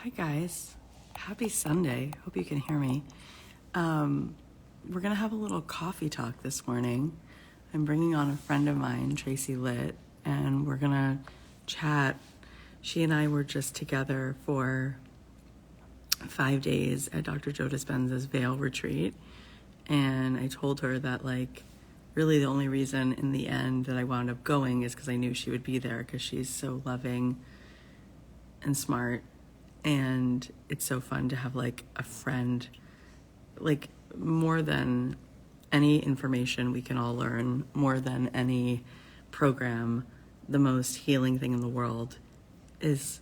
Hi, guys. Happy Sunday. Hope you can hear me. We're going to have a little coffee talk this morning. I'm bringing on a friend of mine, Tracy Litt, and we're going to chat. She and I were just together for 5 days at Dr. Joe Dispenza's Veil retreat. And I told her that, really the only reason in the end that I wound up going is because I knew she would be there because she's so loving and smart. And it's so fun to have a friend, more than any information we can all learn, more than any program, the most healing thing in the world is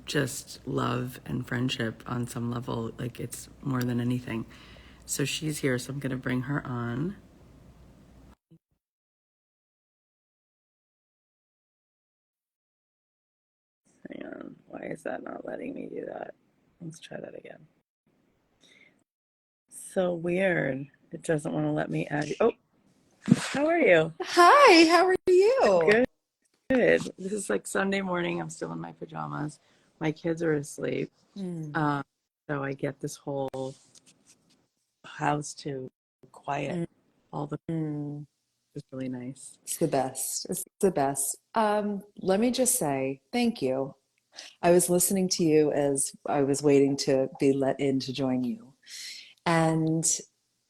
just love and friendship on some level. It's more than anything. So she's here, so I'm going to bring her on. Hang on. Why is that not letting me do that? Let's try that again. So weird. It doesn't want to let me add you. Oh, how are you? Hi, how are you? Good. Good. This is Sunday morning. I'm still in my pajamas. My kids are asleep. So I get this whole house to quiet. All the It's really nice. It's the best. It's the best. Let me just say thank you. I was listening to you as I was waiting to be let in to join you. And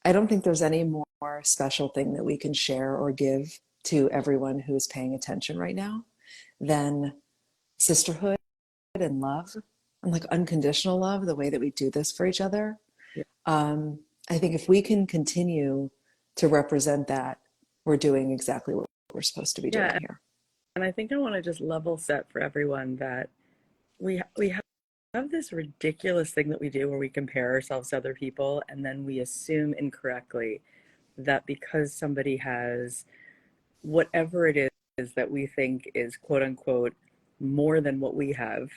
I don't think there's any more special thing that we can share or give to everyone who is paying attention right now than sisterhood and love and unconditional love, the way that we do this for each other. Yeah. I think if we can continue to represent that, we're doing exactly what we're supposed to be doing here. And I think I want to just level set for everyone that we have this ridiculous thing that we do where we compare ourselves to other people, and then we assume incorrectly that because somebody has whatever it is that we think is quote unquote more than what we have,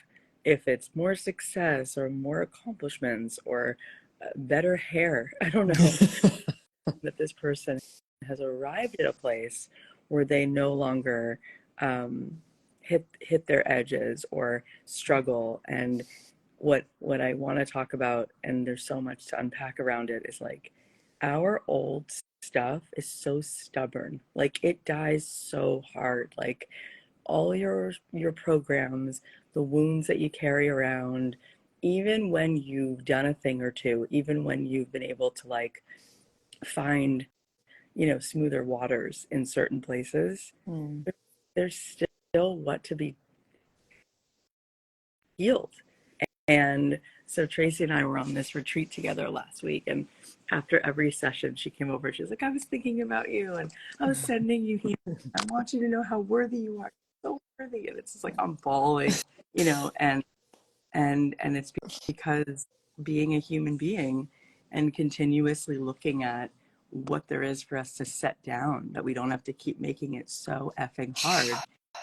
if it's more success or more accomplishments or better hair, I don't know, that this person has arrived at a place where they no longer hit their edges or struggle. And what I want to talk about, and there's so much to unpack around it, is our old stuff is so stubborn. It dies so hard. All your programs, the wounds that you carry around, even when you've done a thing or two, even when you've been able to find smoother waters in certain places, there's still what to be healed. And so Tracy and I were on this retreat together last week, and after every session she came over, she was like, I was thinking about you and I was sending you here. I want you to know how worthy you are. So worthy. And it's just I'm bawling, and it's because being a human being and continuously looking at what there is for us to set down, that we don't have to keep making it so effing hard.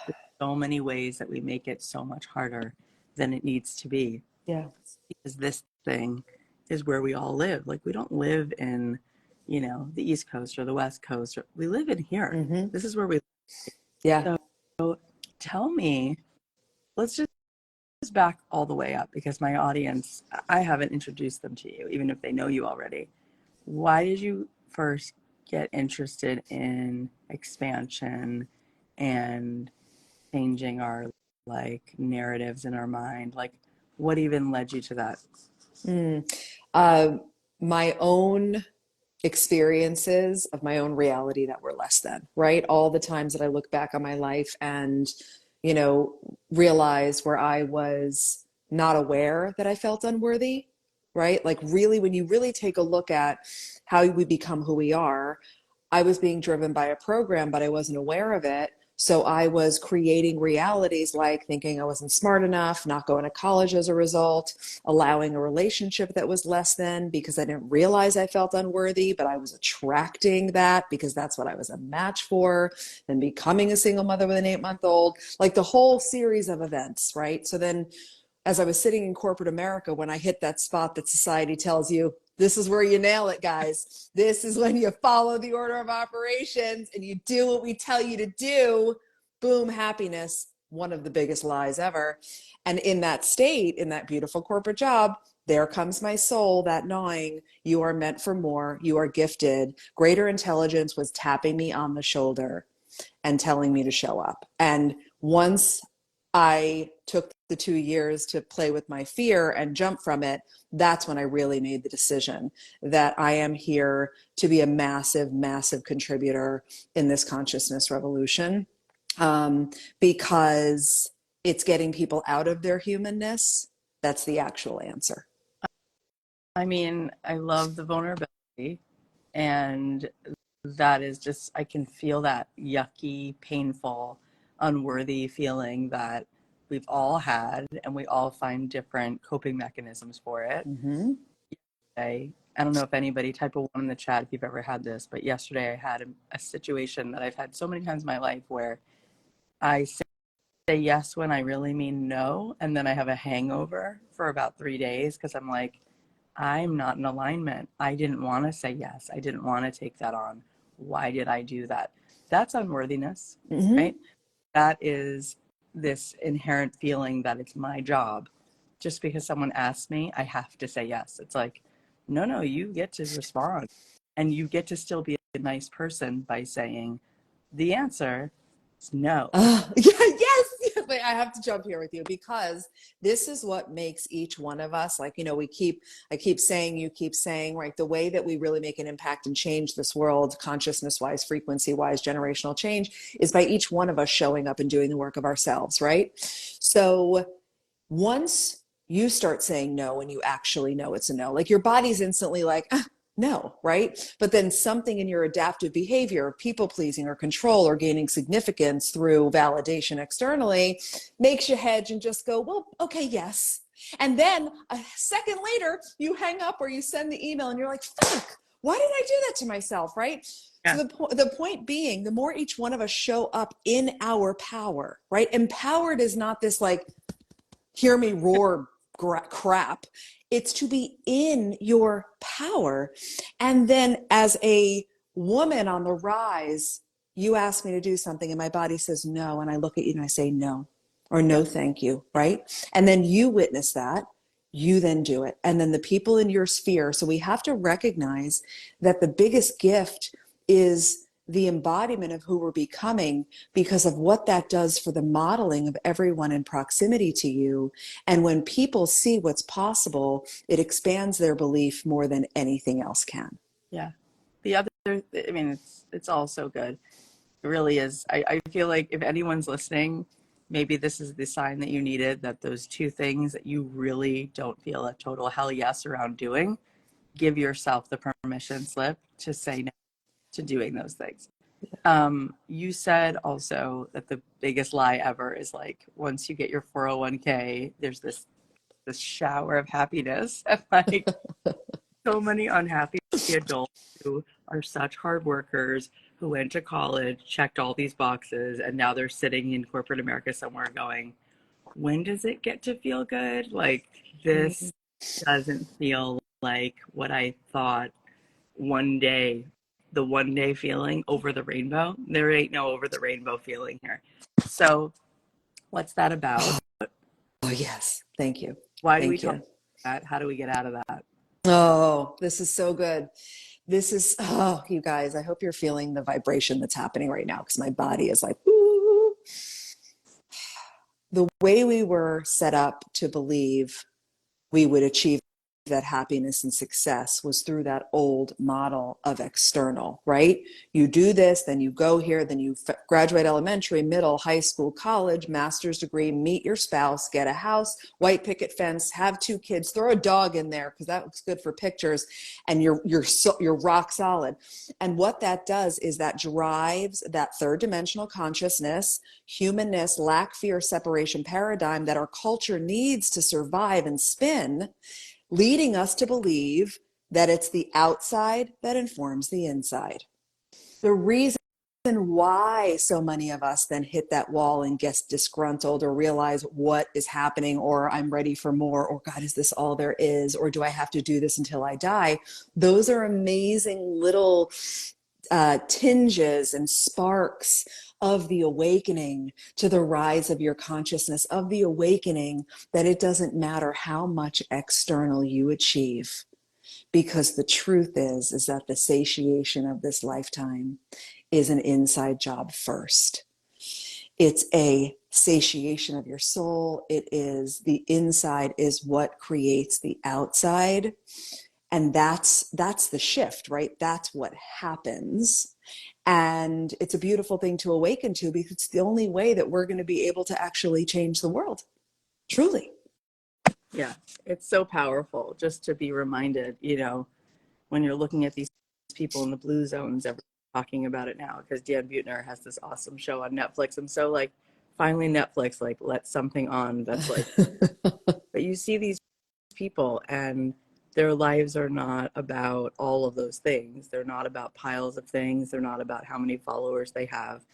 There's so many ways that we make it so much harder than it needs to be. Yeah. Because this thing is where we all live. We don't live in, the East Coast or the West Coast. We live in here. This is where we live. Yeah. So tell me, let's just back all the way up, because my audience, I haven't introduced them to you, even if they know you already. Why did you first get interested in expansion and changing our narratives in our mind? What even led you to that? My own experiences of my own reality that were less than, right? All the times that I look back on my life and, realize where I was not aware that I felt unworthy, right? Really, when you really take a look at how we become who we are, I was being driven by a program, but I wasn't aware of it. So I was creating realities like thinking I wasn't smart enough, not going to college as a result, allowing a relationship that was less than because I didn't realize I felt unworthy, but I was attracting that because that's what I was a match for, then becoming a single mother with an 8-month-old, the whole series of events, right? So then as I was sitting in corporate America, when I hit that spot that society tells you, this is where you nail it, guys. This is when you follow the order of operations and you do what we tell you to do. Boom, happiness. one of the biggest lies ever. And in that state, in that beautiful corporate job, there comes my soul, that gnawing. You are meant for more. You are gifted. Greater intelligence was tapping me on the shoulder and telling me to show up. And once I took the 2 years to play with my fear and jump from it, that's when I really made the decision that I am here to be a massive, massive contributor in this consciousness revolution, because it's getting people out of their humanness. That's the actual answer. I mean, I love the vulnerability, and that is just, I can feel that yucky, painful, unworthy feeling that we've all had, and we all find different coping mechanisms for it. Mm-hmm. I don't know if anybody type a one in the chat if you've ever had this, but yesterday I had a situation that I've had so many times in my life where I say yes when I really mean no, and then I have a hangover for about 3 days because I'm like, I'm not in alignment. I didn't want to say yes. I didn't want to take that on. Why did I do that? That's unworthiness, Mm-hmm. right? That is this inherent feeling that it's my job. Just because someone asks me, I have to say yes. It's like, no, you get to respond, and you get to still be a nice person by saying the answer is no. Yeah, yes, yes. Wait, I have to jump here with you because this is what makes each one of us, like, I keep saying, you keep saying, right? The way that we really make an impact and change this world, consciousness wise, frequency wise, generational change, is by each one of us showing up and doing the work of ourselves, right? So once you start saying no and you actually know it's a no, like your body's instantly like, no, right? But then something in your adaptive behavior, people pleasing or control or gaining significance through validation externally, makes you hedge and just go, well, okay, yes. And then a second later, you hang up or you send the email and you're like, fuck, why did I do that to myself, right? Yeah. So the point being, the more each one of us show up in our power, right? Empowered is not this like, hear me roar crap. It's to be in your power. And then as a woman on the rise, you ask me to do something and my body says no. And I look at you and I say no, or no, thank you. Right. And then you witness that. You then do it. And then the people in your sphere. So we have to recognize that the biggest gift is the embodiment of who we're becoming because of what that does for the modeling of everyone in proximity to you. And when people see what's possible, it expands their belief more than anything else can. Yeah. The other, I mean, it's all so good. It really is. I feel like if anyone's listening, maybe this is the sign that you needed, that those two things that you really don't feel a total hell yes around doing, give yourself the permission slip to say no to doing those things. You said also that the biggest lie ever is like once you get your 401k, there's this shower of happiness, and like so many unhappy adults who are such hard workers who went to college, checked all these boxes, and now they're sitting in corporate America somewhere going, when does it get to feel good? Like, this doesn't feel like what I thought one day, the one day feeling over the rainbow. There ain't no over the rainbow feeling here. So, what's that about? Oh, yes. Thank you. Why do we Thank talk you. about that? How do we get out of that? Oh, this is so good. This is, oh, you guys, I hope you're feeling the vibration that's happening right now because my body is like, ooh. The way we were set up to believe we would achieve that happiness and success was through that old model of external, right? You do this, then you go here, then you graduate elementary, middle, high school, college, master's degree, meet your spouse, get a house, white picket fence, have 2 kids, throw a dog in there because that looks good for pictures, and you're rock solid. And what that does is that drives that third dimensional consciousness, humanness, lack, fear, separation paradigm that our culture needs to survive and spin, leading us to believe that it's the outside that informs the inside. The reason why so many of us then hit that wall and get disgruntled or realize what is happening, or I'm ready for more, or God, is this all there is, or do I have to do this until I die? Those are amazing little tinges and sparks of the awakening to the rise of your consciousness, of the awakening that it doesn't matter how much external you achieve, because the truth is that the satiation of this lifetime is an inside job first. It's a satiation of your soul. It is the inside is what creates the outside. And that's the shift, right? That's what happens. And it's a beautiful thing to awaken to, because it's the only way that we're going to be able to actually change the world. Truly. Yeah, it's so powerful just to be reminded, when you're looking at these people in the blue zones, everyone's talking about it now because Dan Buettner has this awesome show on Netflix. And so, like, finally Netflix, like, let something on that's like, but you see these people and their lives are not about all of those things. They're not about piles of things. They're not about how many followers they have.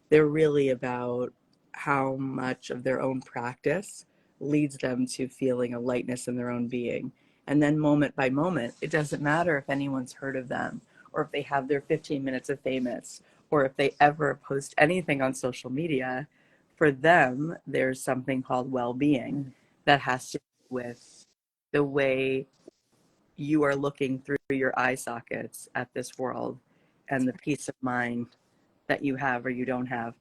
They're really about how much of their own practice leads them to feeling a lightness in their own being. And then moment by moment, it doesn't matter if anyone's heard of them or if they have their 15 minutes of famous or if they ever post anything on social media. For them, there's something called well-being that has to do with the way you are looking through your eye sockets at this world and the peace of mind that you have or you don't have.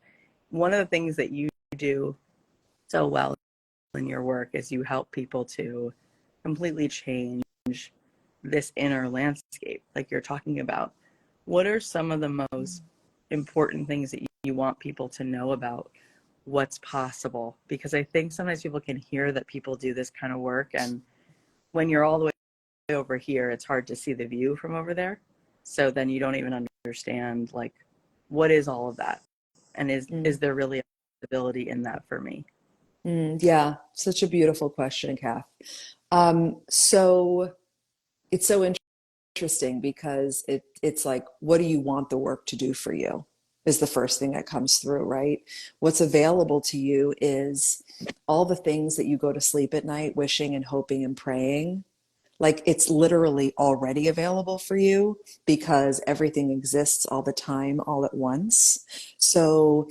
One of the things that you do so well in your work is you help people to completely change this inner landscape, like you're talking about. What are some of the most important things that you want people to know about what's possible? Because I think sometimes people can hear that people do this kind of work, and when you're all the way over here, it's hard to see the view from over there. So then you don't even understand, like, what is all of that? And is there really a possibility in that for me? Yeah, such a beautiful question, Kath. So it's so interesting because it's like, what do you want the work to do for you? Is the first thing that comes through, right? What's available to you is all the things that you go to sleep at night wishing and hoping and praying. Like, it's literally already available for you because everything exists all the time, all at once. So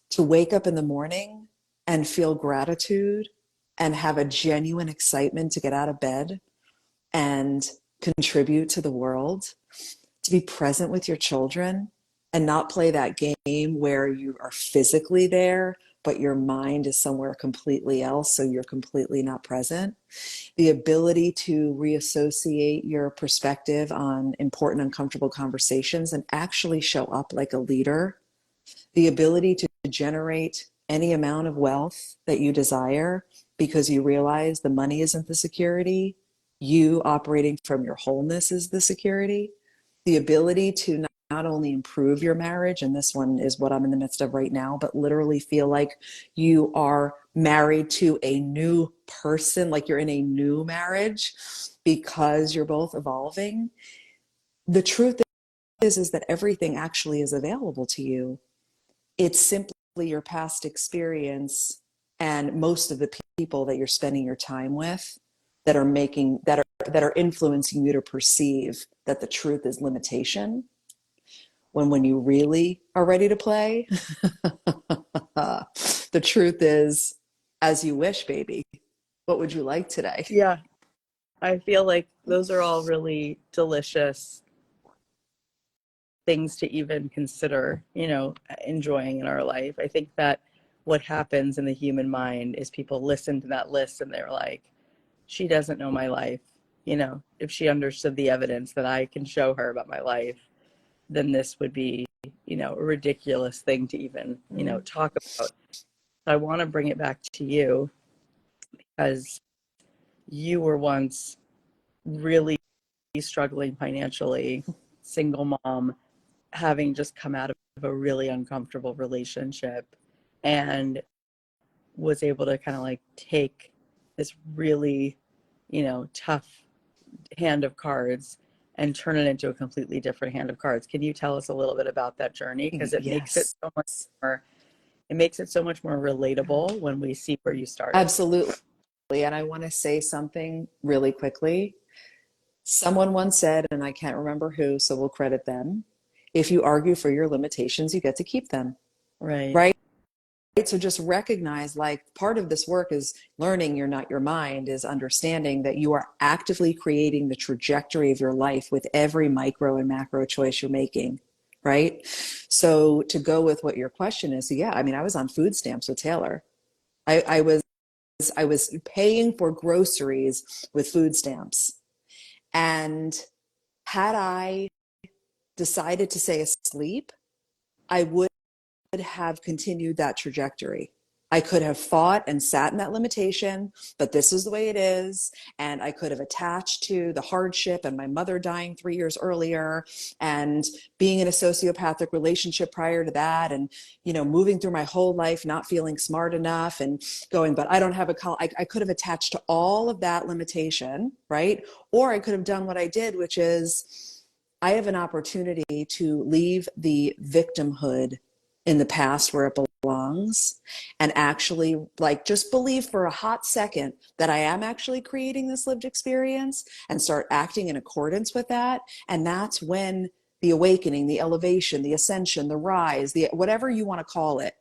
to wake up in the morning and feel gratitude and have a genuine excitement to get out of bed and contribute to the world, to be present with your children and not play that game where you are physically there, but your mind is somewhere completely else, so you're completely not present. The ability to reassociate your perspective on important, uncomfortable conversations and actually show up like a leader. The ability to generate any amount of wealth that you desire because you realize the money isn't the security. You operating from your wholeness is the security. The ability to not only improve your marriage, and this one is what I'm in the midst of right now, but literally feel like you are married to a new person, like you're in a new marriage because you're both evolving. The truth is that everything actually is available to you. It's simply your past experience and most of the people that you're spending your time with that are making that are influencing you to perceive that the truth is limitation, when you really are ready to play, the truth is as you wish, baby. What would you like today? Yeah, I feel like those are all really delicious things to even consider, enjoying in our life. I think that what happens in the human mind is people listen to that list and they're like, she doesn't know my life. If she understood the evidence that I can show her about my life, then this would be, a ridiculous thing to even, talk about. I want to bring it back to you because you were once really struggling financially, single mom, having just come out of a really uncomfortable relationship, and was able to kind of like take this really, tough hand of cards and turn it into a completely different hand of cards. Can you tell us a little bit about that journey? Because Yes, it makes it so much more relatable when we see where you started. absolutely. And I want to say something really quickly. Someone once said, and I can't remember who, so we'll credit them, If you argue for your limitations, you get to keep them, Right. right? So just recognize, like, part of this work is learning you're not your mind, is understanding that you are actively creating the trajectory of your life with every micro and macro choice you're making, right? So to go with what your question is, so yeah, I mean, I was on food stamps with Taylor. I was paying for groceries with food stamps. And had I decided to stay asleep, I would have continued that trajectory. I could have fought and sat in that limitation, but this is the way it is. And I could have attached to the hardship and my mother dying 3 years earlier and being in a sociopathic relationship prior to that. And, moving through my whole life, not feeling smart enough and going, but I don't have a college. I could have attached to all of that limitation, right? Or I could have done what I did, which is I have an opportunity to leave the victimhood in the past where it belongs and actually, like, just believe for a hot second that I am actually creating this lived experience and start acting in accordance with that. And that's when the awakening, the elevation, the ascension, the rise, the whatever you want to call it,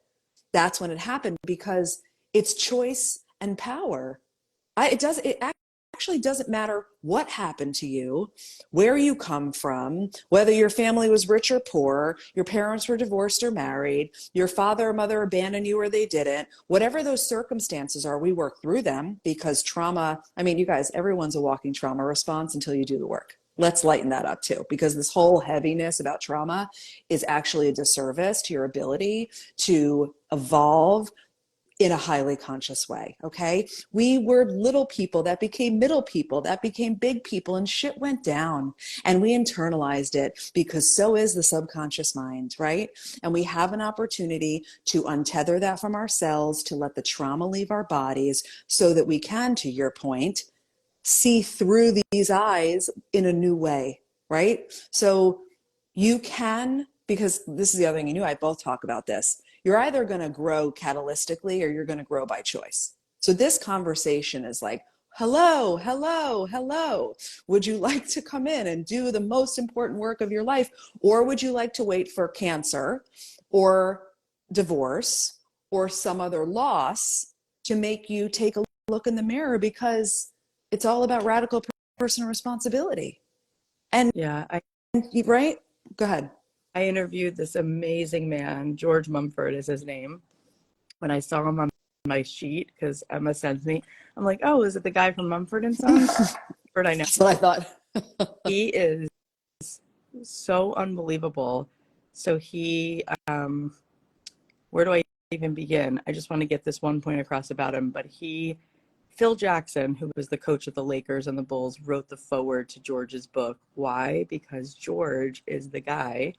that's when it happened, because it's choice and power. It actually doesn't matter what happened to you, where you come from, whether your family was rich or poor, your parents were divorced or married, your father or mother abandoned you or they didn't. Whatever those circumstances are, we work through them, because trauma, I mean, you guys, everyone's a walking trauma response until you do the work. Let's lighten that up too, because this whole heaviness about trauma is actually a disservice to your ability to evolve in a highly conscious way. Okay. We were little people that became middle people, that became big people, and shit went down and we internalized it, because so is the subconscious mind, right? And we have an opportunity to untether that from ourselves, to let the trauma leave our bodies so that we can, to your point, see through these eyes in a new way, right? So you can, because this is the other thing, I both talk about this. You're either going to grow catalytically or you're going to grow by choice. So this conversation is like, hello, hello, hello. Would you like to come in and do the most important work of your life? Or would you like to wait for cancer or divorce or some other loss to make you take a look in the mirror? Because it's all about radical personal responsibility. And, Yeah. right? Go ahead. I interviewed this amazing man, George Mumford is his name. When I saw him on my sheet, because Emma sends me, I'm like, oh, is it the guy from Mumford and Sons? Mumford, I know. That's what I thought. He is so unbelievable. So where do I even begin? I just want to get this one point across about him. But Phil Jackson, who was the coach of the Lakers and the Bulls, wrote the foreword to George's book. Why? Because George is the guy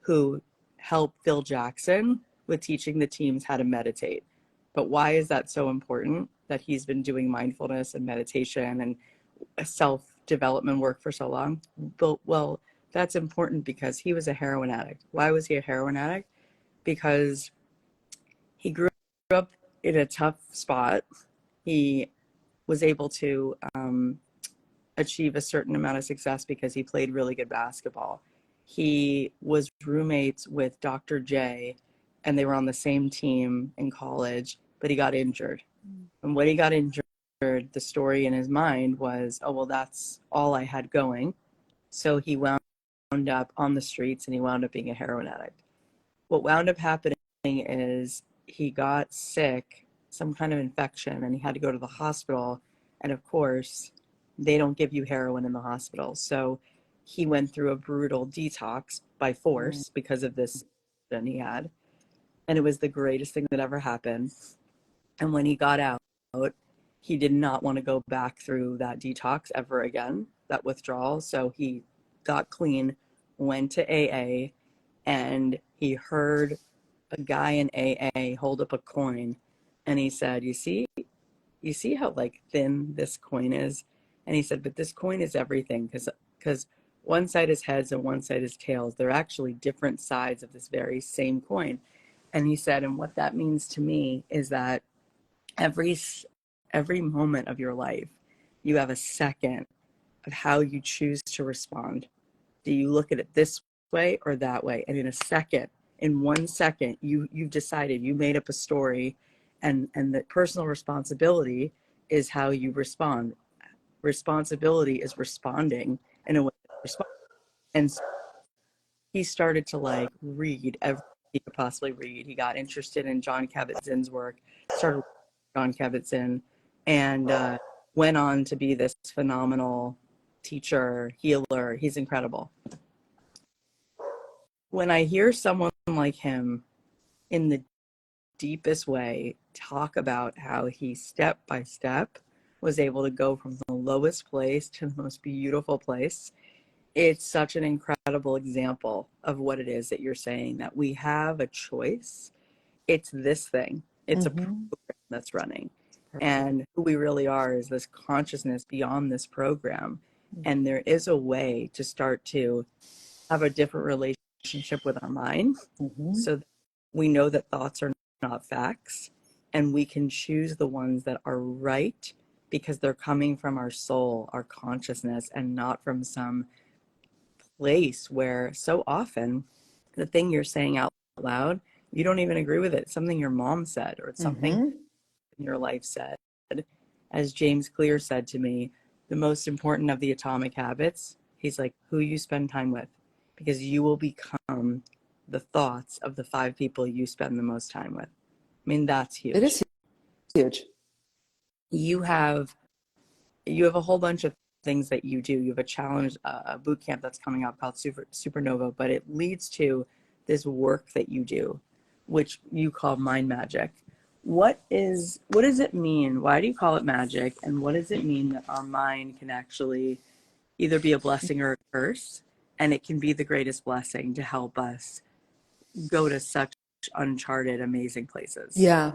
who helped Phil Jackson with teaching the teams how to meditate. But why is that so important? That he's been doing mindfulness and meditation and self-development work for so long? Well, that's important because he was a heroin addict. Why was he a heroin addict? Because he grew up in a tough spot. He was able to achieve a certain amount of success because he played really good basketball. He was roommates with Dr. J, and they were on the same team in college, but he got injured. And when he got injured, the story in his mind was, oh, well, that's all I had going. So he wound up on the streets and he wound up being a heroin addict. What wound up happening is he got sick, some kind of infection, and he had to go to the hospital. And of course, they don't give you heroin in the hospital. So he went through a brutal detox by force because of this that he had. And it was the greatest thing that ever happened. And when he got out, he did not want to go back through that detox ever again, that withdrawal. So he got clean, went to AA, and he heard a guy in AA hold up a coin, and he said, you see how like thin this coin is? And he said, but this coin is everything, because one side is heads and one side is tails. They're actually different sides of this very same coin. And he said, and what that means to me is that every every moment of your life, you have a second of how you choose to respond. Do you look at it this way or that way. And in a second, in 1 second, you've decided, you made up a story, and the personal responsibility is how you respond. Responsibility is responding in a way that responds. And so he started to like read everything he could possibly read. He got interested in John Kabat-Zinn's work, started John Kabat-Zinn, and went on to be this phenomenal teacher, healer. He's incredible. When I hear someone like him in the deepest way talk about how he step by step was able to go from the lowest place to the most beautiful place, it's such an incredible example of what it is that you're saying, that we have a choice. It's this thing, it's a program that's running. And who we really are is this consciousness beyond this program. And there is a way to start to have a different relationship with our mind, so that we know that thoughts are not facts, and we can choose the ones that are right because they're coming from our soul, our consciousness, and not from some place where so often the thing you're saying out loud, you don't even agree with it. It's something your mom said, or it's something in your life said. As James Clear said to me, the most important of the atomic habits, he's like, who you spend time with, because you will become the thoughts of the 5 people you spend the most time with. I mean, that's huge. It is huge. You have a whole bunch of things that you do. You have a challenge, a boot camp that's coming up called Supernova, but it leads to this work that you do, which you call mind magic. What does it mean? Why do you call it magic? And what does it mean that our mind can actually either be a blessing or a curse? And it can be the greatest blessing to help us go to such uncharted, amazing places. Yeah.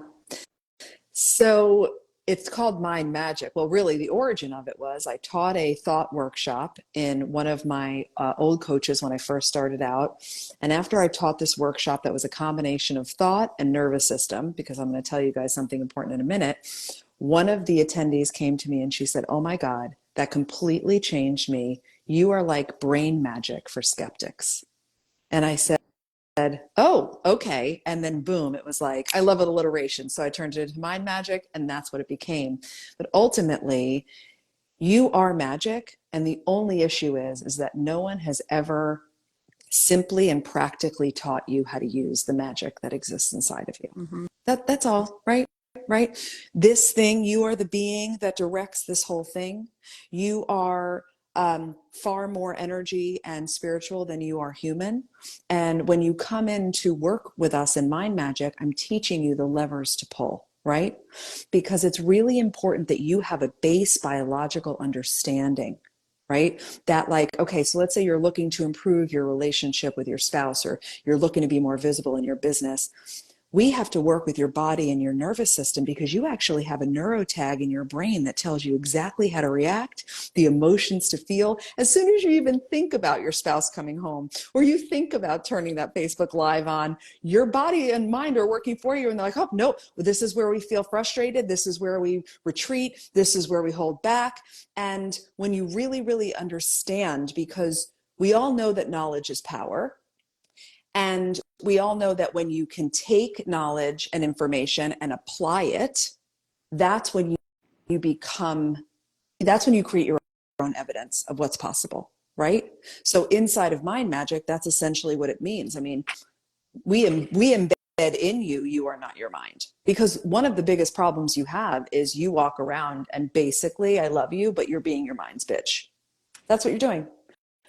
So it's called mind magic. Well, really, the origin of it was I taught a thought workshop in one of my old coaches when I first started out. And after I taught this workshop that was a combination of thought and nervous system, because I'm going to tell you guys something important in a minute, one of the attendees came to me and she said, "Oh my God, that completely changed me. You are like brain magic for skeptics." And I said, "Oh, okay." And then boom, it was like, I love alliteration. So I turned it into mind magic, and that's what it became. But ultimately, you are magic. And the only issue is that no one has ever simply and practically taught you how to use the magic that exists inside of you. That's all, right? Right? This thing, you are the being that directs this whole thing. You are far more energy and spiritual than you are human. And when you come in to work with us in Mind Magic, I'm teaching you the levers to pull, right? Because it's really important that you have a base biological understanding, right? That like, okay, so let's say you're looking to improve your relationship with your spouse, or you're looking to be more visible in your business. We have to work with your body and your nervous system, because you actually have a neurotag in your brain that tells you exactly how to react, the emotions to feel, as soon as you even think about your spouse coming home, or you think about turning that Facebook Live on. Your body and mind are working for you, and they're like, "Oh, no, this is where we feel frustrated. This is where we retreat. This is where we hold back." And when you really, really understand, because we all know that knowledge is power. And we all know that when you can take knowledge and information and apply it, that's when you become, that's when you create your own evidence of what's possible, right? So inside of mind magic, that's essentially what it means. I mean, we embed in you, you are not your mind. Because one of the biggest problems you have is you walk around and basically, I love you, but you're being your mind's bitch. That's what you're doing.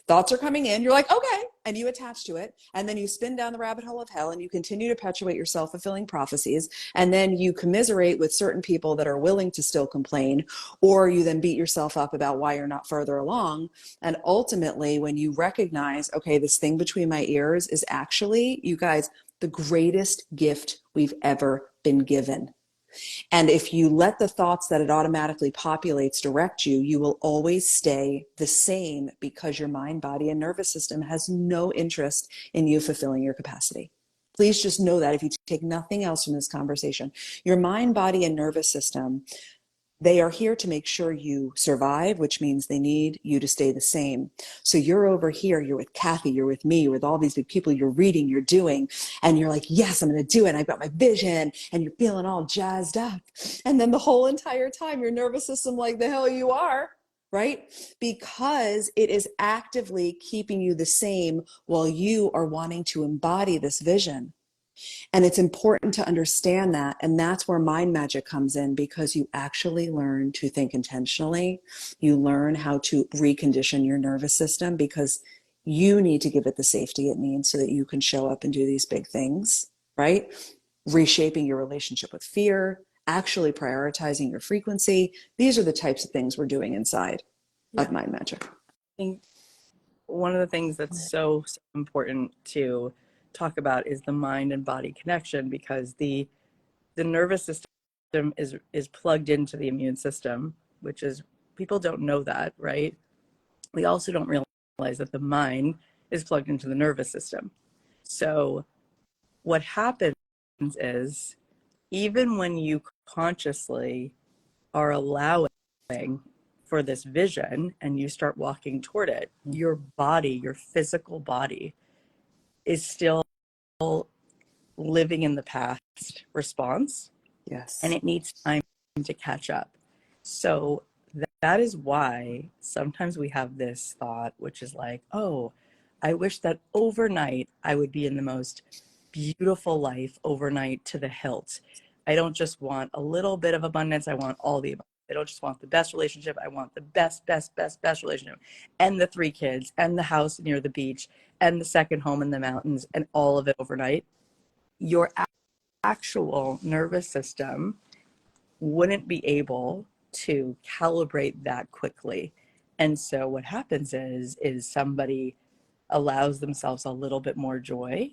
Thoughts are coming in, you're like, okay, and you attach to it, and then you spin down the rabbit hole of hell, and you continue to perpetuate your self-fulfilling prophecies, and then you commiserate with certain people that are willing to still complain, or you then beat yourself up about why you're not further along. And ultimately, when you recognize, okay, this thing between my ears is actually, you guys, the greatest gift we've ever been given. And if you let the thoughts that it automatically populates direct you, you will always stay the same, because your mind, body, and nervous system has no interest in you fulfilling your capacity. Please just know that if you take nothing else from this conversation, your mind, body, and nervous system They are here to make sure you survive, which means they need you to stay the same. So you're over here, you're with Kathy, you're with me, you're with all these big people, you're reading, you're doing, and you're like, yes, I'm going to do it. I've got my vision, and you're feeling all jazzed up. And then the whole entire time, your nervous system, like the hell you are, right? Because it is actively keeping you the same while you are wanting to embody this vision. And it's important to understand that. And that's where mind magic comes in, because you actually learn to think intentionally. You learn how to recondition your nervous system, because you need to give it the safety it needs so that you can show up and do these big things, right? Reshaping your relationship with fear, actually prioritizing your frequency. These are the types of things we're doing inside Yeah. of mind magic. I think one of the things that's so important to talk about is the mind and body connection, because the nervous system is plugged into the immune system, which is, people don't know that, right? We also don't realize that the mind is plugged into the nervous system. So what happens is, even when you consciously are allowing for this vision and you start walking toward it, your body, your physical body, is still living in the past response, and Yes. it needs time to catch up. So that is why sometimes we have this thought, which is like, oh, I wish that overnight I would be in the most beautiful life overnight to the hilt. I don't just want a little bit of abundance, I want all the abundance. I don't just want the best relationship, I want the best relationship, and the 3 kids, and the house near the beach, and the second home in the mountains, and all of it overnight. Your actual nervous system wouldn't be able to calibrate that quickly. And so what happens is somebody allows themselves a little bit more joy,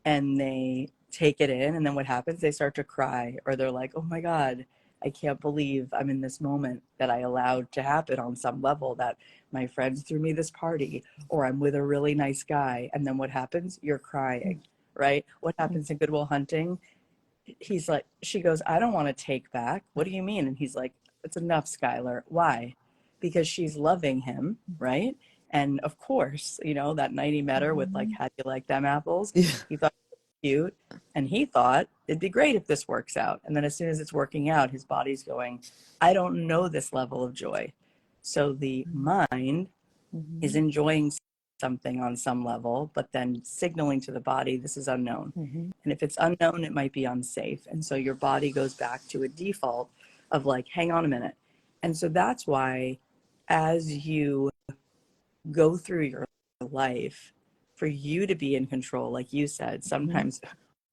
and they take it in, and then what happens, they start to cry, or they're like, oh my god, I can't believe I'm in this moment that I allowed to happen on some level, that my friends threw me this party, or I'm with a really nice guy. And then what happens, you're crying, right? What happens in Good Will Hunting, he's like, she goes, I don't want to take back. What do you mean? And he's like, it's enough, Skylar. Why? Because she's loving him, right? And of course, that night he met her with like, how do you like them apples? Yeah. He thought it was cute, and he thought it'd be great if this works out. And then as soon as it's working out, his body's going, I don't know this level of joy. So the mind is enjoying something on some level, but then signaling to the body, this is unknown. And if it's unknown, it might be unsafe. And so your body goes back to a default of like, hang on a minute. And so that's why, as you go through your life, for you to be in control, like you said, sometimes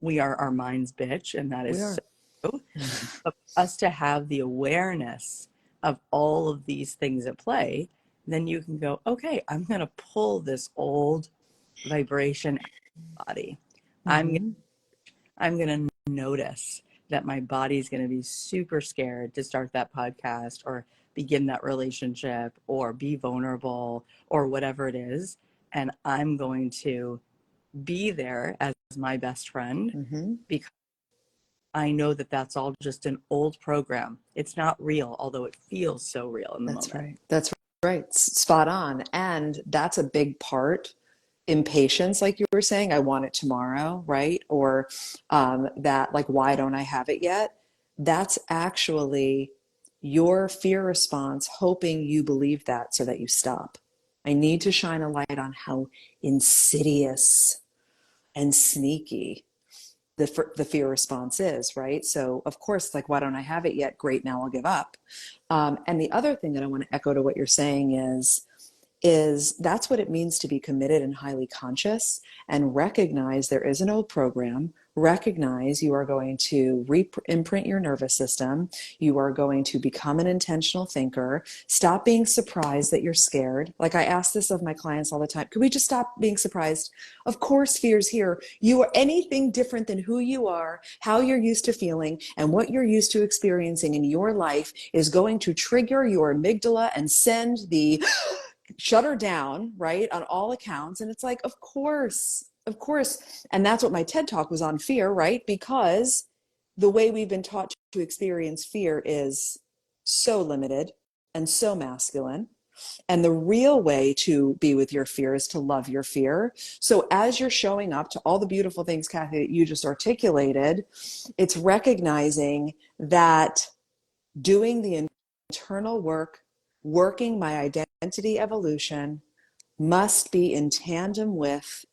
we are our mind's bitch, and that We is are. so true. But us to have the awareness of all of these things at play, then you can go, okay, I'm going to pull this old vibration out of my body. I'm Mm-hmm. I'm going to notice that my body's going to be super scared to start that podcast, or begin that relationship, or be vulnerable, or whatever it is. And I'm going to be there as my best friend, Mm-hmm. because I know that that's all just an old program. It's not real, although it feels so real in the That's moment. right. That's right. Spot on. And that's a big part. Impatience, like you were saying, I want it tomorrow, right? Or that, like, why don't I have it yet? That's actually your fear response, hoping you believe that so that you stop. I need to shine a light on how insidious and sneaky the fear response is, right? So of course, like, why don't I have it yet? Great, now I'll give up. And the other thing that I want to echo to what you're saying is that's what it means to be committed and highly conscious, and recognize there is an old program. Recognize you are going to imprint your nervous system. You are going to become an intentional thinker. Stop being surprised that you're scared. Like, I ask this of my clients all the time. Could we just stop being surprised? Of course, fear's here. You are anything different than who you are, how you're used to feeling, and what you're used to experiencing in your life is going to trigger your amygdala and send the shut her down, right? On all accounts. And it's like, of course, of course. And that's what my TED talk was on, fear, right? Because the way we've been taught to experience fear is so limited and so masculine. And the real way to be with your fear is to love your fear. So as you're showing up to all the beautiful things, Kathy, that you just articulated, it's recognizing that doing the internal work, working my identity evolution, must be in tandem with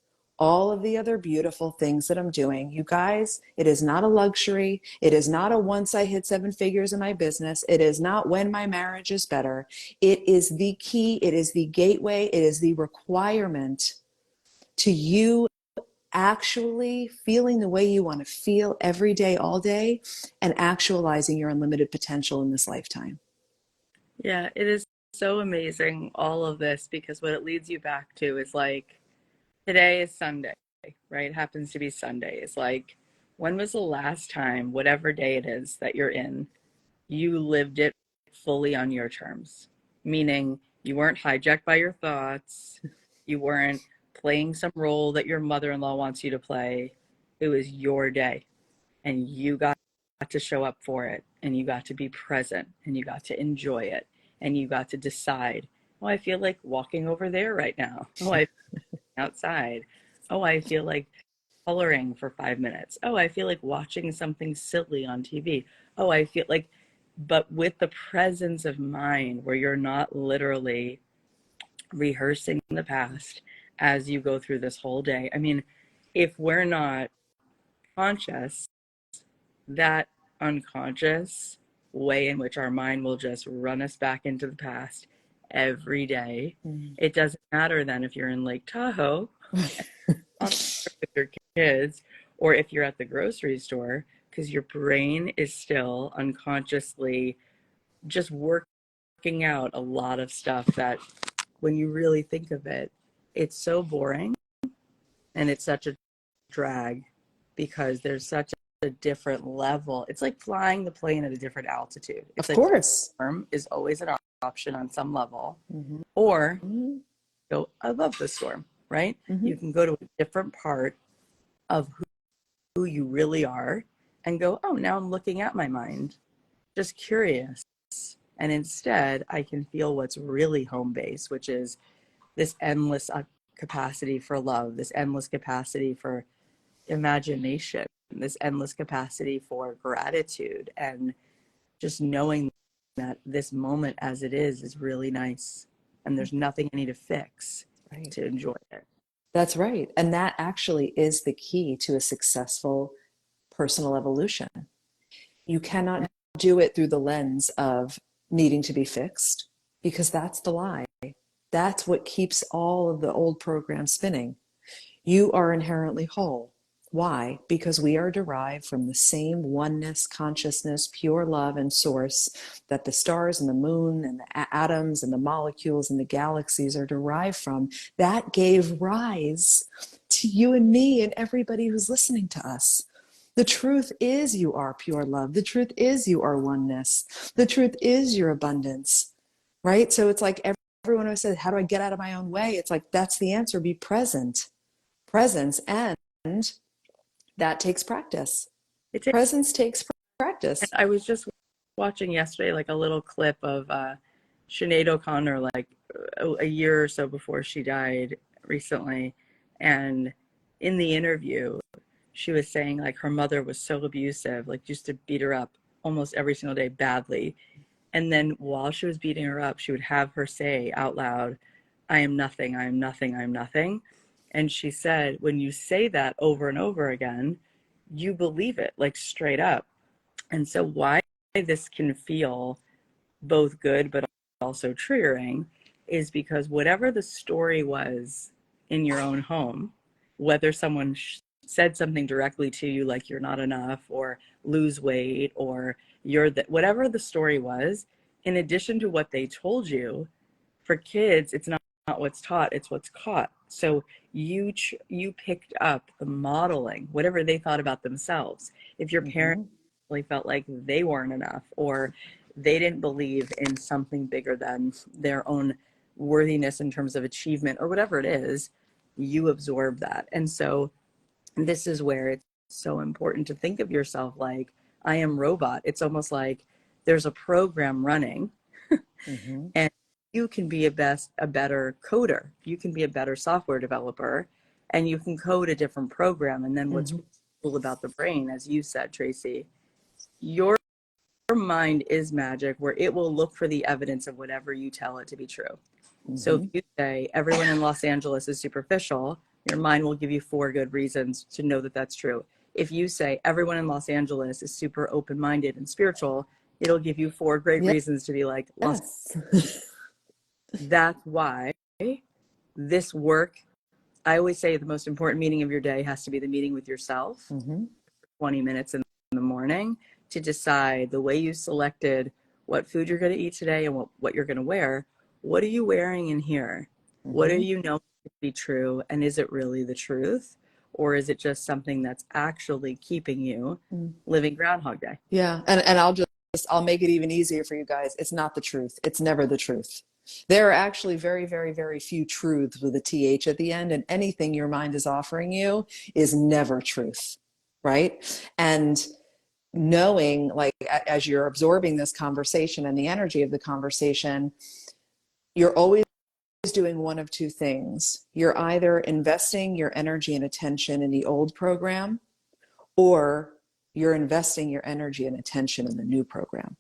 all of the other beautiful things that I'm doing. You guys, it is not a luxury. It is not a once I hit 7 figures in my business. It is not when my marriage is better. It is the key. It is the gateway. It is the requirement to you actually feeling the way you want to feel every day, all day, and actualizing your unlimited potential in this lifetime. Yeah, it is so amazing, all of this, because what it leads you back to is like, today is Sunday, right? It happens to be Sunday. It's like, when was the last time, whatever day it is that you're in, you lived it fully on your terms? Meaning, you weren't hijacked by your thoughts, you weren't playing some role that your mother in law wants you to play. It was your day, and you got to show up for it, and you got to be present, and you got to enjoy it, and you got to decide, oh, I feel like walking over there right now. Oh, I outside. Oh, I feel like coloring for 5 minutes. Oh, I feel like watching something silly on TV. Oh, I feel like, but with the presence of mind where you're not literally rehearsing the past as you go through this whole day. I mean, if we're not conscious, that unconscious way in which our mind will just run us back into the past every day. Mm. It doesn't matter then if you're in Lake Tahoe with your kids or if you're at the grocery store, because your brain is still unconsciously just working out a lot of stuff that when you really think of it, it's so boring and it's such a drag because there's such a different level. It's like flying the plane at a different altitude. It's Of like course. storm is always an option on some level, Mm-hmm. or Mm-hmm. go above the storm, right? Mm-hmm. You can go to a different part of who you really are and go, oh, now I'm looking at my mind, just curious. And instead, I can feel what's really home base, which is this endless capacity for love, this endless capacity for imagination, this endless capacity for gratitude, and just knowing that this moment as it is really nice. And there's nothing I need to fix Right. to enjoy it. That's right. And that actually is the key to a successful personal evolution. You cannot do it through the lens of needing to be fixed because that's the lie. That's what keeps all of the old programs spinning. You are inherently whole. Why? Because we are derived from the same oneness, consciousness, pure love, and source that the stars and the moon and the atoms and the molecules and the galaxies are derived from. That gave rise to you and me and everybody who's listening to us. The truth is you are pure love. The truth is you are oneness. The truth is your abundance, right? So it's like everyone always says, how do I get out of my own way? It's like, that's the answer. Be present. Presence, and that takes practice. It Presence takes And practice. I was just watching yesterday, like a little clip of Sinead O'Connor, like a year or so before she died recently. And in the interview, she was saying like her mother was so abusive, like used to beat her up almost every single day badly. And then while she was beating her up, she would have her say out loud, I am nothing, I am nothing, I am nothing. And she said, when you say that over and over again, you believe it like straight up. And so why this can feel both good but also triggering is because whatever the story was in your own home, whether someone said something directly to you like you're not enough or lose weight or you're that, whatever the story was, in addition to what they told you, for kids it's not what's taught, it's what's caught. So you picked up the modeling, whatever they thought about themselves. If your parents Mm-hmm. really felt like they weren't enough or they didn't believe in something bigger than their own worthiness in terms of achievement or whatever it is, you absorb that. And so this is where it's so important to think of yourself like, I am robot. It's almost like there's a program running, Mm-hmm. and you can be a better coder. You can be a better software developer, and you can code a different program. And then what's Mm-hmm. cool about the brain, as you said, Tracy, your mind is magic, where it will look for the evidence of whatever you tell it to be true. So if Mm-hmm. you say everyone in Los Angeles is superficial, your mind will give you 4 good reasons to know that that's true. If you say everyone in Los Angeles is super open-minded and spiritual, it'll give you 4 great reasons to be like, Los. Yes. That's why this work, I always say the most important meeting of your day has to be the meeting with yourself, Mm-hmm. 20 minutes in the morning, to decide the way you selected what food you're going to eat today and what you're going to wear. What are you wearing in here? What do Mm-hmm. you know to be true? And is it really the truth? Or is it just something that's actually keeping you living Groundhog Day? Yeah. And I'll make it even easier for you guys. It's not the truth. It's never the truth. There are actually very, very, very few truths with a TH at the end, and anything your mind is offering you is never truth, right? And knowing, like, as you're absorbing this conversation and the energy of the conversation, you're always doing one of two things. You're either investing your energy and attention in the old program, or you're investing your energy and attention in the new program.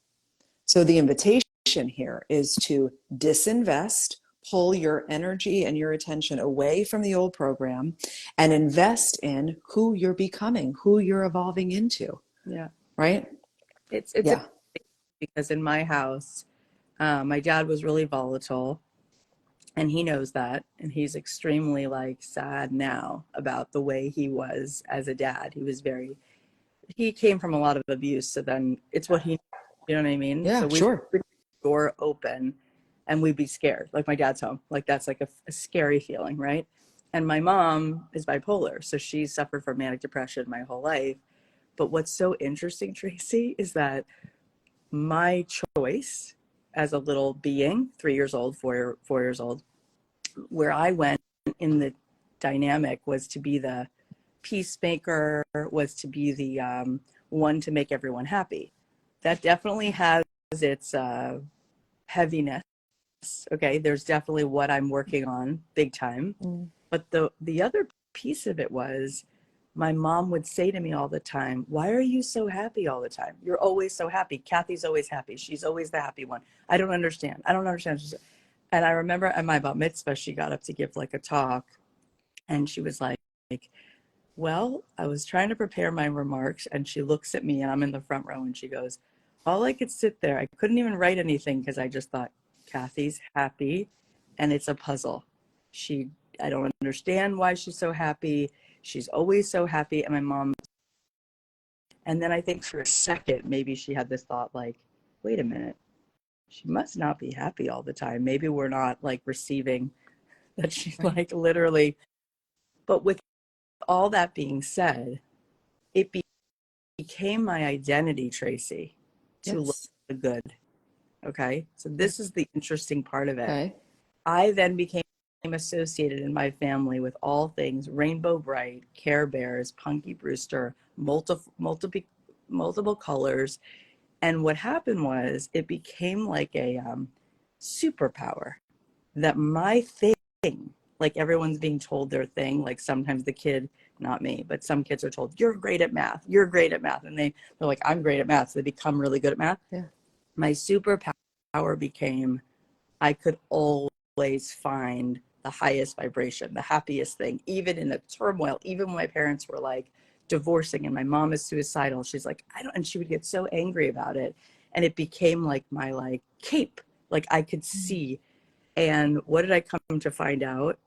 So the invitation here is to disinvest, pull your energy and your attention away from the old program, and invest in who you're becoming, who you're evolving into. Yeah. Right? It's a, Yeah. because in my house, my dad was really volatile, and he knows that, and he's extremely like sad now about the way he was as a dad. He came from a lot of abuse, so then it's what he, you know what I mean? Yeah, So we sure. would keep the door open and we'd be scared, like my dad's home, like that's like a scary feeling, right? And my mom is bipolar, so she suffered from manic depression my whole life. But what's so interesting, Tracy, is that my choice as a little being, 3 years old, 4 years old, where I went in the dynamic was to be the peacemaker, was to be the one to make everyone happy. That definitely has its heaviness. Okay, there's definitely what I'm working on big time. Mm. But the other piece of it was my mom would say to me all the time, "Why are you so happy all the time? You're always so happy. Kathy's always happy. She's always the happy one. I don't understand. I don't understand." And I remember at my bat mitzvah, she got up to give like a talk, and she was like, well, I was trying to prepare my remarks, and she looks at me, and I'm in the front row, and she goes, all I could sit there, I couldn't even write anything because I just thought, Kathy's happy, and it's a puzzle. She, I don't understand why she's so happy. She's always so happy. And my mom, and then I think for a second, maybe she had this thought like, wait a minute, she must not be happy all the time. Maybe we're not like receiving that she's Right. like literally, but with all that being said, it became my identity, Tracy, to look Yes. for the good. Okay. So this is the interesting part of it. Okay. I then became associated in my family with all things Rainbow Bright, Care Bears, Punky Brewster, multiple colors. And what happened was it became like a superpower that my thing, like everyone's being told their thing, like sometimes the kid, not me, but some kids are told, you're great at math, you're great at math. And they're like, I'm great at math. So they become really good at math. Yeah. My superpower became I could always find the highest vibration, the happiest thing, even in the turmoil, even when my parents were like divorcing and my mom is suicidal. She's like, I don't, and she would get so angry about it. And it became like my like cape, like I could see. And what did I come to find out?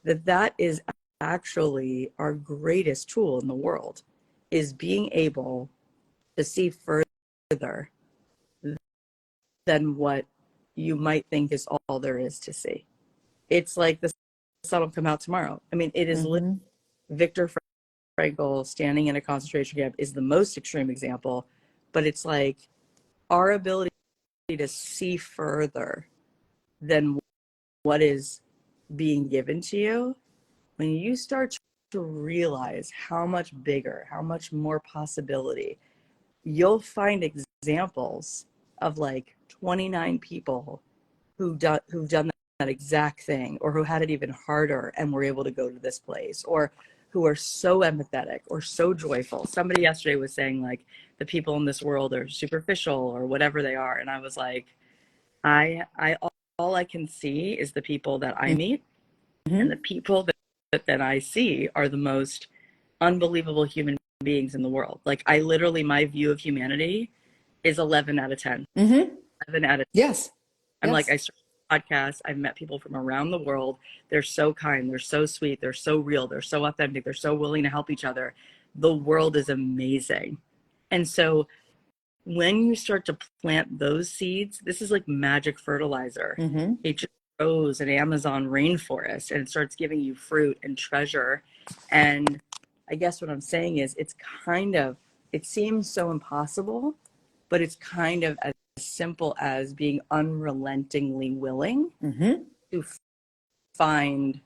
That is actually our greatest tool in the world, is being able to see further than what you might think is all there is to see. It's like the sun will come out tomorrow. I mean, it is Mm-hmm. Viktor Frankl standing in a concentration camp is the most extreme example, but it's like our ability to see further than what is being given to you. When you start to realize how much bigger, how much more possibility, you'll find examples of like 29 people who've done that exact thing, or who had it even harder and were able to go to this place, or who are so empathetic or so joyful. Somebody yesterday was saying like the people in this world are superficial or whatever they are, and I was like, I all I can see is the people that I meet, and the Mm-hmm. people that I see are the most unbelievable human beings in the world. Like I literally, my view of humanity is 11 out of 10. Mm-hmm. 11 out of Yes. I'm like, Yes. I started a podcast. I've met people from around the world. They're so kind. They're so sweet. They're so real. They're so authentic. They're so willing to help each other. The world is amazing. And so when you start to plant those seeds, this is like magic fertilizer. Mm-hmm. It just grows an Amazon rainforest and it starts giving you fruit and treasure. And I guess what I'm saying is it seems so impossible, but it's kind of as simple as being unrelentingly willing Mm-hmm. to find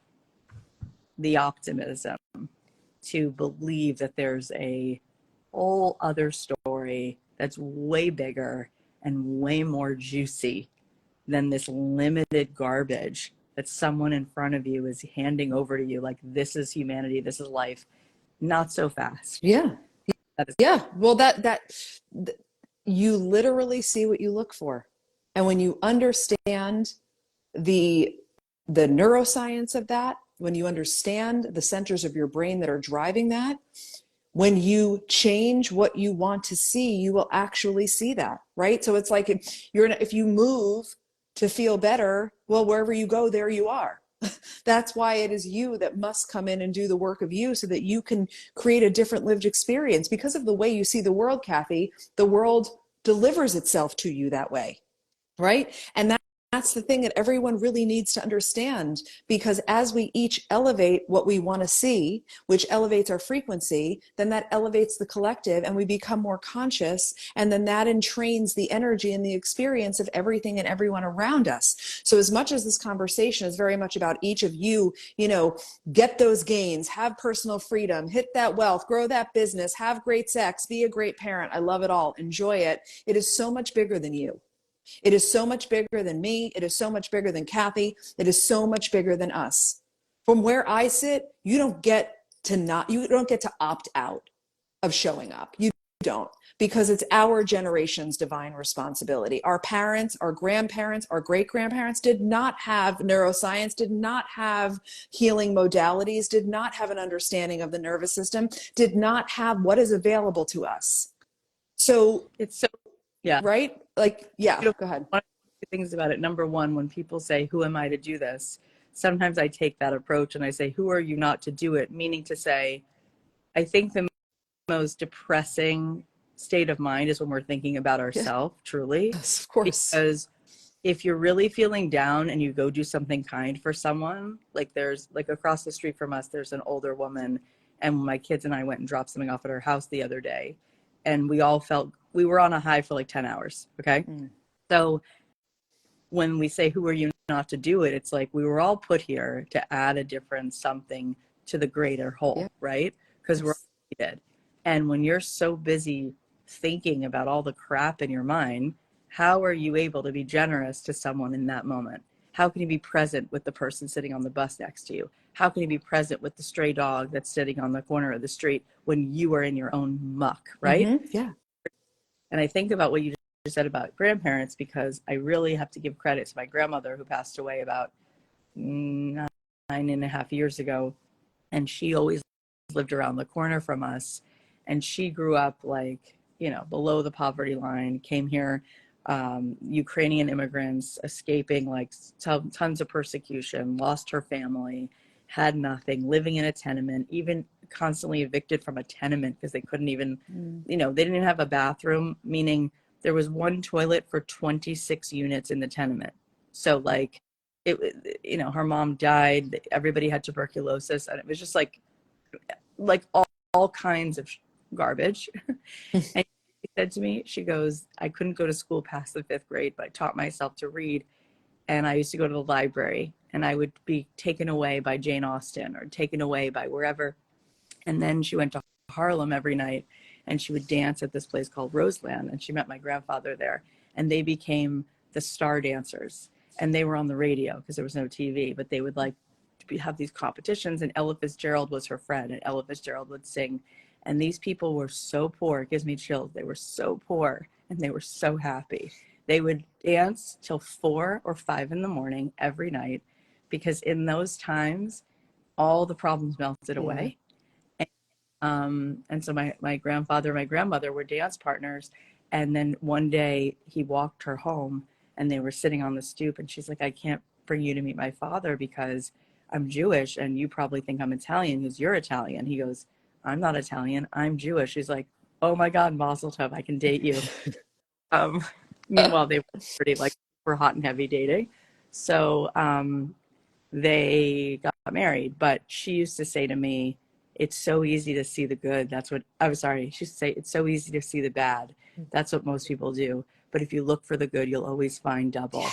the optimism, to believe that there's a whole other story that's way bigger and way more juicy than this limited garbage that someone in front of you is handing over to you. Like, this is humanity, this is life. Not so fast. Yeah. That is Yeah. Well, you literally see what you look for. And when you understand the the neuroscience of that, when you understand the centers of your brain that are driving that, when you change what you want to see, you will actually see that, right? So it's like if you move to feel better, well, wherever you go, there you are. That's why it is you that must come in and do the work of you so that you can create a different lived experience. Because of the way you see the world, Kathy, the world delivers itself to you that way, right? And that's the thing that everyone really needs to understand, because as we each elevate what we want to see, which elevates our frequency, then that elevates the collective and we become more conscious. And then that entrains the energy and the experience of everything and everyone around us. So as much as this conversation is very much about each of you, get those gains, have personal freedom, hit that wealth, grow that business, have great sex, be a great parent. I love it all. Enjoy it. It is so much bigger than you. It is so much bigger than me. It is so much bigger than Kathy. It is so much bigger than us. From where I sit, you don't get to opt out of showing up. You don't, because it's our generation's divine responsibility. Our parents, our grandparents, our great grandparents did not have neuroscience, did not have healing modalities, did not have an understanding of the nervous system, did not have what is available to us. So, it's so yeah. right? Like, yeah, Beautiful. go ahead. One of the things about it, number one, when people say, who am I to do this? Sometimes I take that approach and I say, who are you not to do it? Meaning to say, I think the most depressing state of mind is when we're thinking about ourselves, truly. Yes, of course. Because if you're really feeling down and you go do something kind for someone, like there's like across the street from us, there's an older woman, and my kids and I went and dropped something off at her house the other day, and we were on a high for like 10 hours. Okay. Mm. So when we say, who are you not to do it? It's like we were all put here to add a different something to the greater whole, right? Because we're Yes. all needed. And when you're so busy thinking about all the crap in your mind, how are you able to be generous to someone in that moment? How can you be present with the person sitting on the bus next to you? How can you be present with the stray dog that's sitting on the corner of the street when you are in your own muck, right? Mm-hmm. Yeah. And I think about what you just said about grandparents, because I really have to give credit to my grandmother, who passed away about 9.5 years ago. And she always lived around the corner from us. And she grew up like, below the poverty line, came here, Ukrainian immigrants, escaping like tons of persecution, lost her family, had nothing, living in a tenement, even constantly evicted from a tenement because they couldn't even, they didn't even have a bathroom, meaning there was one toilet for 26 units in the tenement. So like her mom died, everybody had tuberculosis, and it was just like all kinds of garbage. And she said to me, she goes, I couldn't go to school past the 5th grade, but I taught myself to read. And I used to go to the library and I would be taken away by Jane Austen or taken away by wherever. And then she went to Harlem every night and she would dance at this place called Roseland. And she met my grandfather there. and they became the star dancers. And they were on the radio because there was no TV, but they would like have these competitions, and Ella Fitzgerald was her friend, and Ella Fitzgerald would sing. And these people were so poor, it gives me chills. They were so poor and they were so happy. They would dance till 4 or 5 in the morning every night, because in those times, all the problems melted Yeah. away. And so my grandfather, my grandmother were dance partners. And then one day he walked her home and they were sitting on the stoop, and she's like, I can't bring you to meet my father because I'm Jewish and you probably think I'm Italian because you're Italian. He goes, I'm not Italian, I'm Jewish. She's like, oh my God, Mazel Tov, I can date you. Um, Meanwhile, they were pretty like super hot and heavy dating. So they got married, but she used to say to me, it's so easy to see the good. That's what I was sorry. She used to say, it's so easy to see the bad. That's what most people do. But if you look for the good, you'll always find double.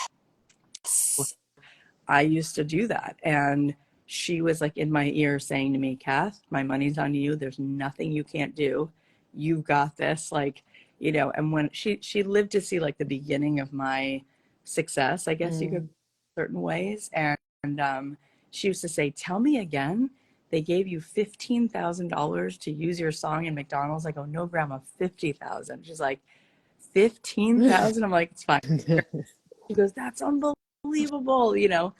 I used to do that. And she was like in my ear saying to me, Kath, my money's on you. There's nothing you can't do. You've got this. Like, you know, and when she lived to see like the beginning of my success, I guess you could, certain ways. And she used to say, tell me again, they gave you $15,000 to use your song in McDonald's. I go, no, grandma, 50,000. She's like, 15,000. I'm like, it's fine. She goes, that's unbelievable, you know?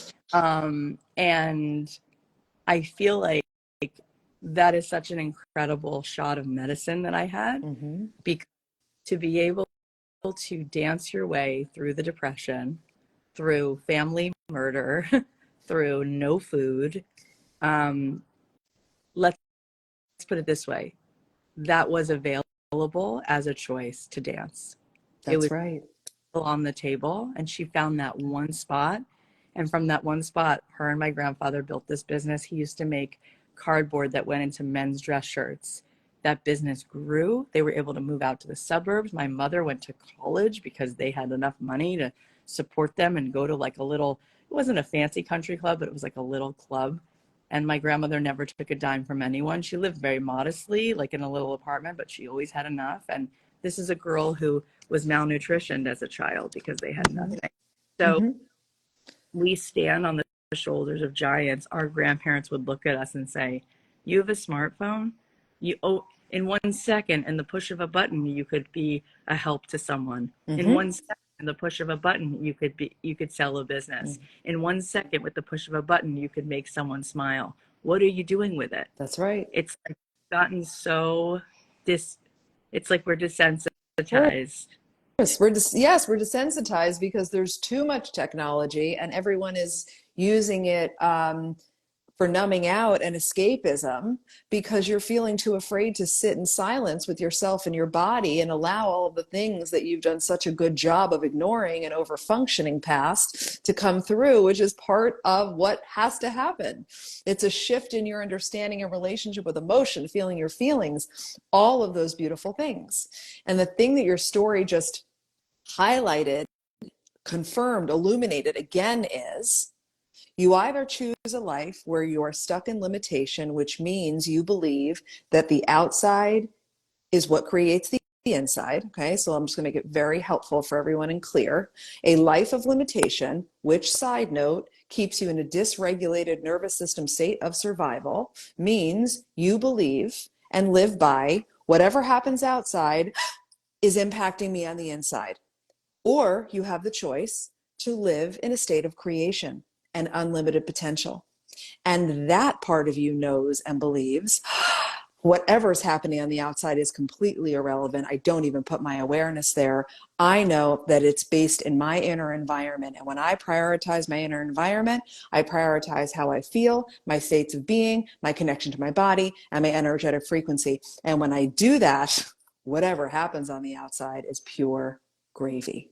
And I feel like that is such an incredible shot of medicine that I had, because to be able to dance your way through the depression, through family murder, through no food. Let's put it this way. That was available as a choice to dance. It That's was right. on the table, and she found that one spot. And from that one spot, her and my grandfather built this business. He used to make cardboard that went into men's dress shirts. That business grew. They were able to move out to the suburbs. My mother went to college because they had enough money to support them and go to like a little, it wasn't a fancy country club, but it was like a little club. And my grandmother never took a dime from anyone. She lived very modestly, like in a little apartment, but she always had enough. And this is a girl who was malnutritioned as a child because they had nothing. So we stand on the shoulders of giants. Our grandparents would look at us and say, you have a smartphone? In 1 second, in the push of a button, you could be a help to someone. In 1 second, in the push of a button, you could sell a business. In 1 second, with the push of a button, you could make someone smile. What are you doing with it? That's right. It's like gotten so it's like we're We're desensitized. yes, we're desensitized because there's too much technology and everyone is using it for numbing out and escapism because you're feeling too afraid to sit in silence with yourself and your body and allow all of the things that you've done such a good job of ignoring and over functioning past to come through, which is part of what has to happen. It's a shift in your understanding and relationship with emotion, feeling your feelings, all of those beautiful things. And the thing that your story just highlighted, confirmed, illuminated again is you either choose a life where you are stuck in limitation, which means you believe that the outside is what creates the inside. Okay, so I'm just going to make it very helpful for everyone and clear. A life of limitation, which, side note, keeps you in a dysregulated nervous system state of survival, means you believe and live by whatever happens outside is impacting me on the inside. Or you have the choice to live in a state of creation and unlimited potential. And that part of you knows and believes whatever's happening on the outside is completely irrelevant. I don't even put my awareness there. I know that it's based in my inner environment. And when I prioritize my inner environment, I prioritize how I feel, my states of being, my connection to my body, and my energetic frequency. And when I do that, whatever happens on the outside is pure gravy.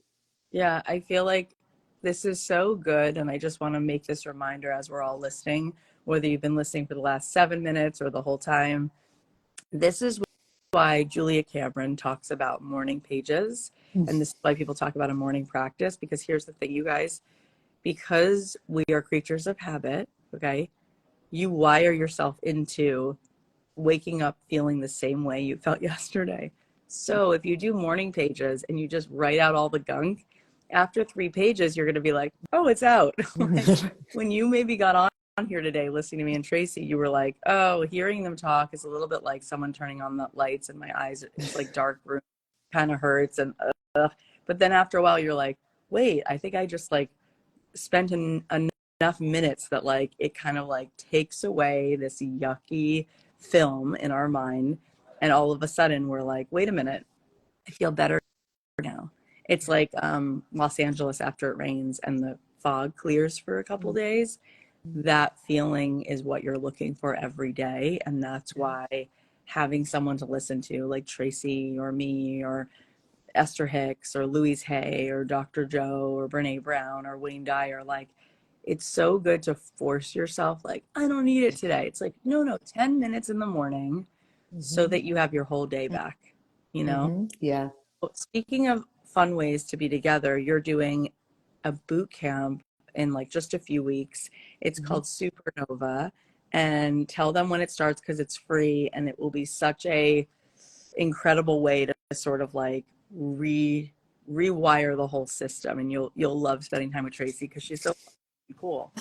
Yeah, I feel like this is so good. And I just want to make this reminder as we're all listening, whether you've been listening for the last 7 minutes or the whole time. This is why Julia Cameron talks about morning pages. And this is why people talk about a morning practice, because here's the thing, you guys, because we are creatures of habit, okay, you wire yourself into waking up feeling the same way you felt yesterday. So if you do morning pages and you just write out all the gunk, after 3 pages, you're going to be like, oh, it's out. Like when you maybe got on here today listening to me and Tracy, you were like, oh, hearing them talk is a little bit like someone turning on the lights in my eyes. It's like dark room, kind of hurts. And but then after a while, you're like, wait, I think I just like spent enough minutes that like it kind of like takes away this yucky film in our mind. And all of a sudden we're like, wait a minute, I feel better now. It's like Los Angeles after it rains and the fog clears for a couple days. That feeling is what you're looking for every day. And that's why having someone to listen to, like Tracy or me or Esther Hicks or Louise Hay or Dr. Joe or Brene Brown or Wayne Dyer, like it's so good to force yourself, like, I don't need it today. It's like, no, 10 minutes in the morning so that you have your whole day back, you know? Yeah. Speaking of fun ways to be together, you're doing a boot camp in like just a few weeks. It's called Supernova, and tell them when it starts because it's free and it will be such a incredible way to sort of like rewire the whole system, and you'll love spending time with Tracy because she's so cool.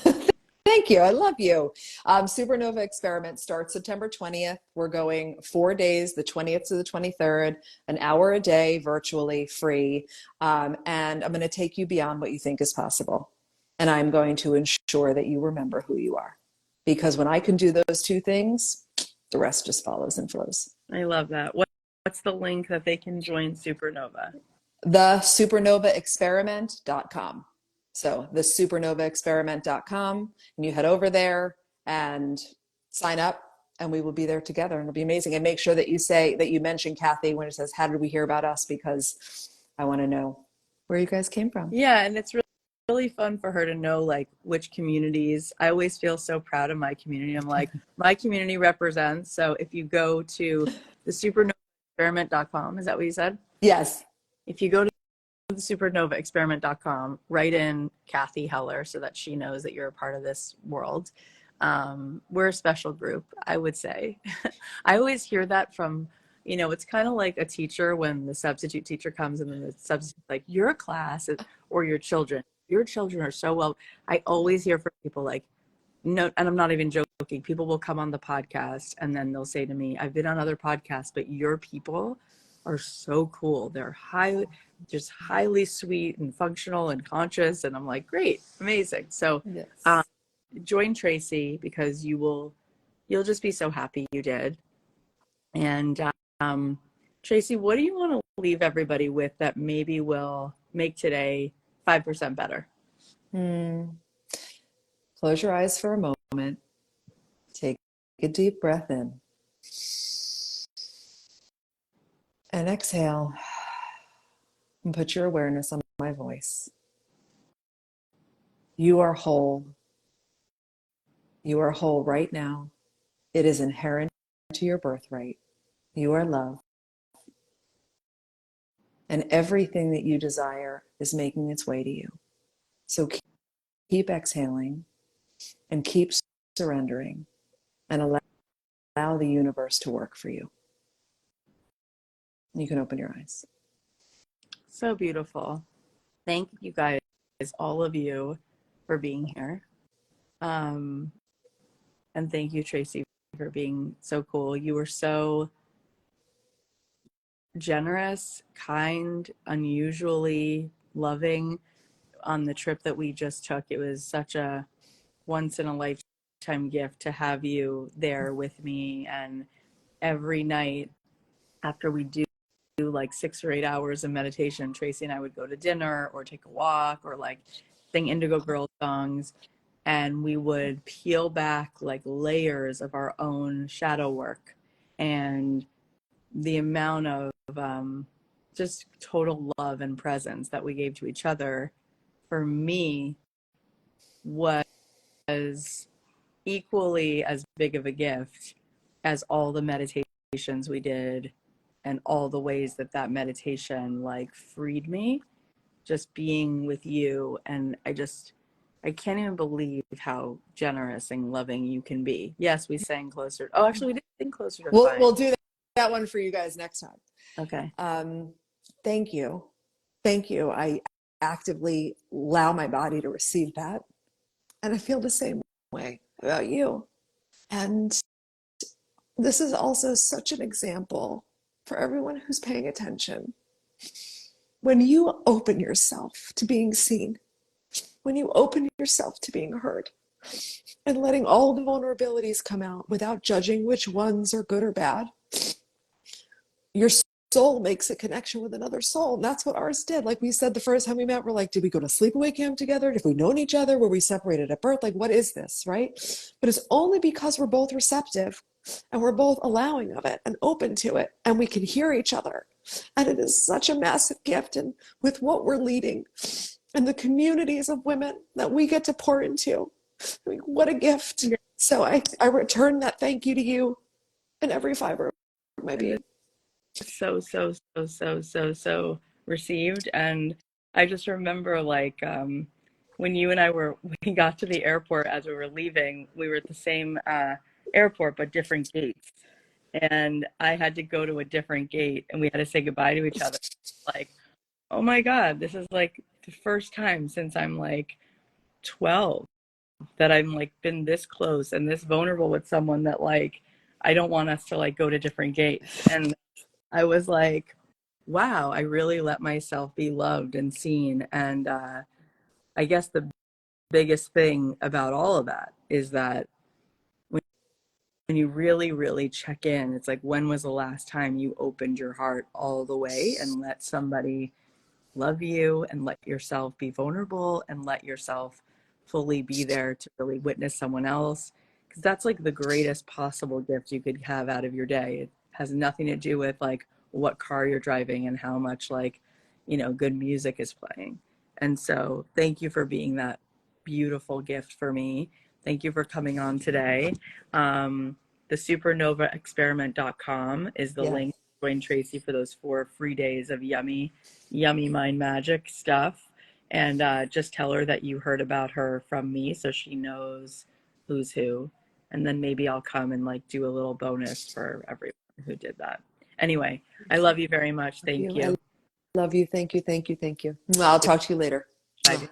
Thank you. I love you. Supernova Experiment starts September 20th. We're going 4 days, the 20th to the 23rd, an hour a day, virtually free. And I'm going to take you beyond what you think is possible. And I'm going to ensure that you remember who you are. Because when I can do those two things, the rest just follows and flows. I love that. What's the link that they can join Supernova? The supernovaexperiment.com. So the supernovaexperiment.com, and you head over there and sign up, and we will be there together, and it'll be amazing. And make sure that you say that you mention Kathy when it says, how did we hear about us? Because I want to know where you guys came from. Yeah, and it's really fun for her to know like which communities. I always feel so proud of my community. I'm like, my community represents. So if you go to the supernovaexperiment.com, is that what you said? Yes. If you go to the supernovaexperiment.com, write in Kathy Heller so that she knows that you're a part of this world. We're a special group, I would say. I always hear that from, it's kind of like a teacher when the substitute teacher comes and then the substitute like, your class or your children are so well. I always hear from people like, no, and I'm not even joking. People will come on the podcast and then they'll say to me, I've been on other podcasts, but your people are so cool. They're highly sweet and functional and conscious. And I'm like, great, amazing. So Yes. Join Tracy because you'll just be so happy you did. And Tracy, what do you want to leave everybody with that maybe will make today 5% better? Close your eyes for a moment. Take a deep breath in. And exhale. And put your awareness on my voice. You are whole. You are whole right now. It is inherent to your birthright. You are love. And everything that you desire is making its way to you. So keep exhaling and keep surrendering and allow the universe to work for you. You can open your eyes. So beautiful. Thank you guys, all of you, for being here. And thank you, Tracy, for being so cool. You were so generous, kind, unusually loving on the trip that we just took. It was such a once in a lifetime gift to have you there with me. And every night after we do like 6 or 8 hours of meditation, Tracy and I would go to dinner or take a walk or like sing Indigo Girls songs. And we would peel back like layers of our own shadow work. And the amount of just total love and presence that we gave to each other, for me, was equally as big of a gift as all the meditations we did and all the ways that meditation like freed me, just being with you. And I can't even believe how generous and loving you can be. Yes, we sang Closer. Oh, actually, we didn't sing Closer to Fire. We'll do that one for you guys next time. Okay. Thank you. Thank you. I actively allow my body to receive that. And I feel the same way about you. And this is also such an example for everyone who's paying attention. When you open yourself to being seen, when you open yourself to being heard, and letting all the vulnerabilities come out without judging which ones are good or bad, your soul makes a connection with another soul. And that's what ours did. Like we said the first time we met, we're like, did we go to sleepaway camp together? Did we known each other? Were we separated at birth? Like, what is this, right? But it's only because we're both receptive and we're both allowing of it and open to it, and we can hear each other. And it is such a massive gift. And with what we're leading and the communities of women that we get to pour into, I mean, what a gift. So I return that thank you to you in every fiber of my being. So received. And I just remember like when you and I we got to the airport as we were leaving, we were at the same airport but different gates. And I had to go to a different gate and we had to say goodbye to each other. Like, oh my God, this is like the first time since I'm like 12 that I'm like been this close and this vulnerable with someone that like I don't want us to like go to different gates. And I was like, wow, I really let myself be loved and seen. And I guess the biggest thing about all of that is that when you really, really check in, it's like, when was the last time you opened your heart all the way and let somebody love you and let yourself be vulnerable and let yourself fully be there to really witness someone else? Because that's like the greatest possible gift you could have out of your day. It has nothing to do with like what car you're driving and how much like, good music is playing. And so thank you for being that beautiful gift for me. Thank you for coming on today. The supernovaexperiment.com is the Yes. link to join Tracy for those 4 free days of yummy mind magic stuff. And just tell her that you heard about her from me so she knows who's who. And then maybe I'll come and like do a little bonus for everyone who did that. Anyway, I love you very much. Thank I you. love you. Thank you. Thank you. Thank you. I'll talk to you later. Bye.